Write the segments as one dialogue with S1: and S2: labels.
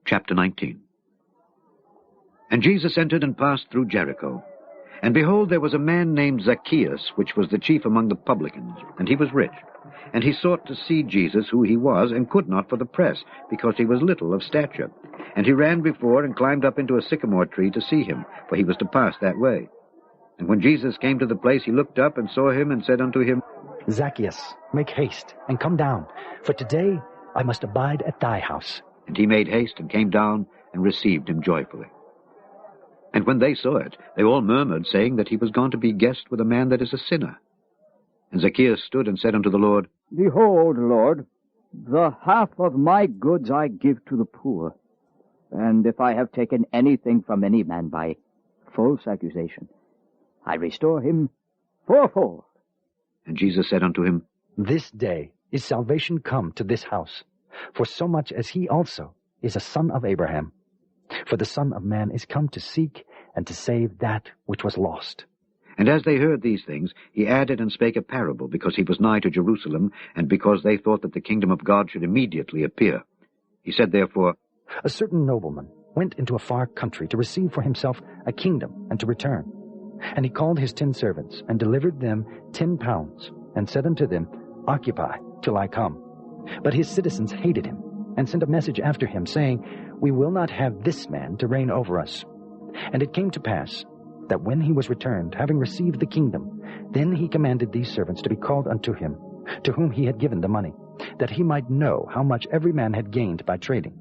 S1: Chapter 19. And Jesus entered and passed through Jericho. And behold, there was a man named Zacchaeus, which was the chief among the publicans, and he was rich. And he sought to see Jesus, who he was, and could not for the press, because he was little of stature. And he ran before and climbed up into a sycamore tree to see him, for he was to pass that way. And when Jesus came to the place, he looked up and saw him, and said unto him,
S2: Zacchaeus, make haste, and come down, for today I must abide at thy house.
S1: And he made haste, and came down, and received him joyfully. And when they saw it, they all murmured, saying that he was gone to be guest with a man that is a sinner. And Zacchaeus stood and said unto the Lord,
S3: Behold, Lord, the half of my goods I give to the poor. And if I have taken anything from any man by false accusation, I restore him fourfold.
S1: And Jesus said unto him,
S2: This day is salvation come to this house, for so much as he also is a son of Abraham. For the Son of Man is come to seek and to save that which was lost.
S1: And as they heard these things, he added and spake a parable, because he was nigh to Jerusalem, and because they thought that the kingdom of God should immediately appear. He said therefore,
S2: A certain nobleman went into a far country to receive for himself a kingdom and to return. And he called his 10 servants, and delivered them 10 pounds, and said unto them, Occupy till I come. But his citizens hated him, and sent a message after him, saying, We will not have this man to reign over us. And it came to pass, that when he was returned, having received the kingdom, then he commanded these servants to be called unto him, to whom he had given the money, that he might know how much every man had gained by trading.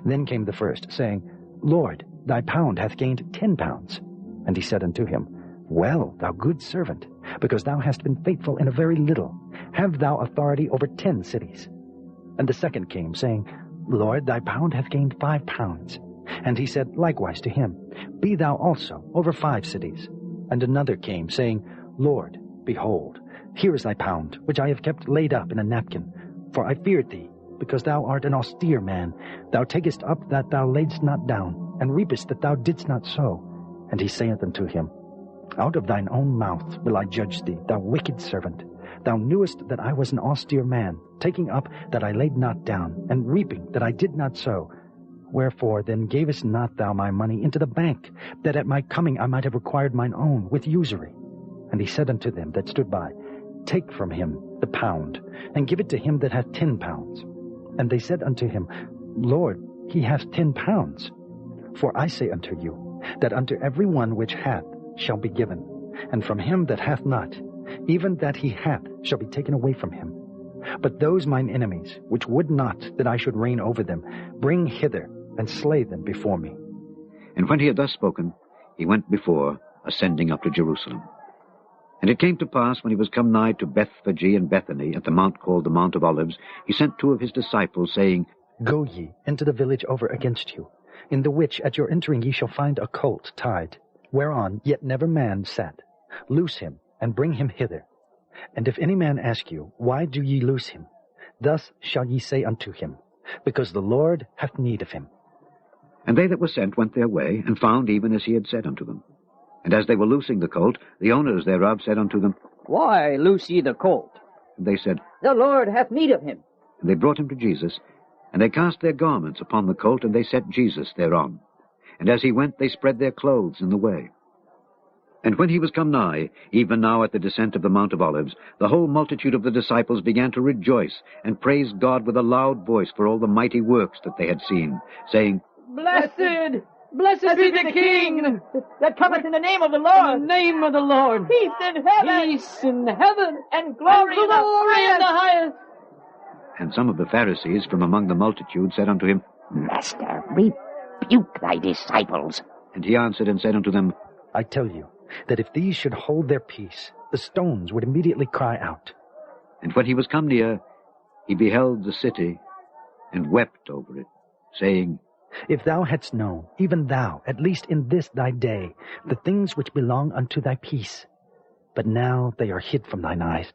S2: Then came the first, saying, Lord, thy pound hath gained 10 pounds. And he said unto him, Well, thou good servant, because thou hast been faithful in a very little, have thou authority over 10 cities. And the second came, saying, Lord, thy pound hath gained 5 pounds. And he said likewise to him, Be thou also over 5 cities. And another came, saying, Lord, behold, here is thy pound, which I have kept laid up in a napkin. For I feared thee, because thou art an austere man. Thou takest up that thou laidst not down, and reapest that thou didst not sow. And he saith unto him, Out of thine own mouth will I judge thee, thou wicked servant. Thou knewest that I was an austere man, taking up that I laid not down, and reaping that I did not sow. Wherefore then gavest not thou my money into the bank, that at my coming I might have required mine own with usury? And he said unto them that stood by, Take from him the pound, and give it to him that hath 10 pounds. And they said unto him, Lord, he hath 10 pounds. For I say unto you, that unto every one which hath shall be given, and from him that hath not, even that he hath shall be taken away from him. But those mine enemies, which would not that I should reign over them, bring hither, and slay them before me.
S1: And when he had thus spoken, he went before, ascending up to Jerusalem. And it came to pass, when he was come nigh to Bethphage and Bethany, at the mount called the Mount of Olives, he sent 2 of his disciples, saying,
S2: Go ye into the village over against you, in the which at your entering ye shall find a colt tied, whereon yet never man sat. Loose him, and bring him hither. And if any man ask you, Why do ye loose him? Thus shall ye say unto him, Because the Lord hath need of him.
S1: And they that were sent went their way, and found even as he had said unto them. And as they were loosing the colt, the owners thereof said unto them,
S3: Why loose ye the colt?
S1: And they said,
S3: The Lord hath need of him.
S1: And they brought him to Jesus, and they cast their garments upon the colt, and they set Jesus thereon. And as he went, they spread their clothes in the way. And when he was come nigh, even now at the descent of the Mount of Olives, the whole multitude of the disciples began to rejoice, and praise God with a loud voice for all the mighty works that they had seen, saying,
S4: Blessed be the King that cometh in the name of the Lord. In the name of the Lord. Peace in heaven. Peace in heaven. And glory in the highest.
S1: And some of the Pharisees from among the multitude said unto him,
S5: Master, rebuke thy disciples.
S1: And he answered and said unto them,
S2: I tell you, that if these should hold their peace, the stones would immediately cry out.
S1: And when he was come near, he beheld the city, and wept over it, saying,
S2: If thou hadst known, even thou, at least in this thy day, the things which belong unto thy peace, but now they are hid from thine eyes.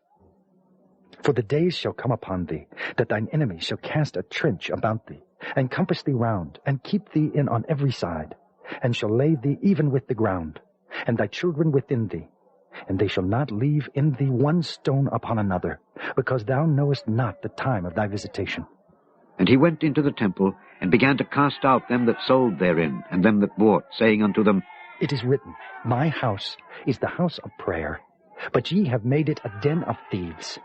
S2: For the days shall come upon thee, that thine enemies shall cast a trench about thee, and compass thee round, and keep thee in on every side, and shall lay thee even with the ground, and thy children within thee, and they shall not leave in thee one stone upon another, because thou knowest not the time of thy visitation.
S1: And he went into the temple, and began to cast out them that sold therein, and them that bought, saying unto them,
S2: It is written, My house is the house of prayer, but ye have made it a den of thieves.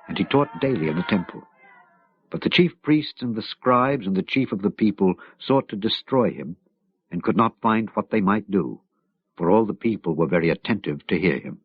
S1: And he taught daily in the temple. But the chief priests and the scribes and the chief of the people sought to destroy him, and could not find what they might do, for all the people were very attentive to hear him.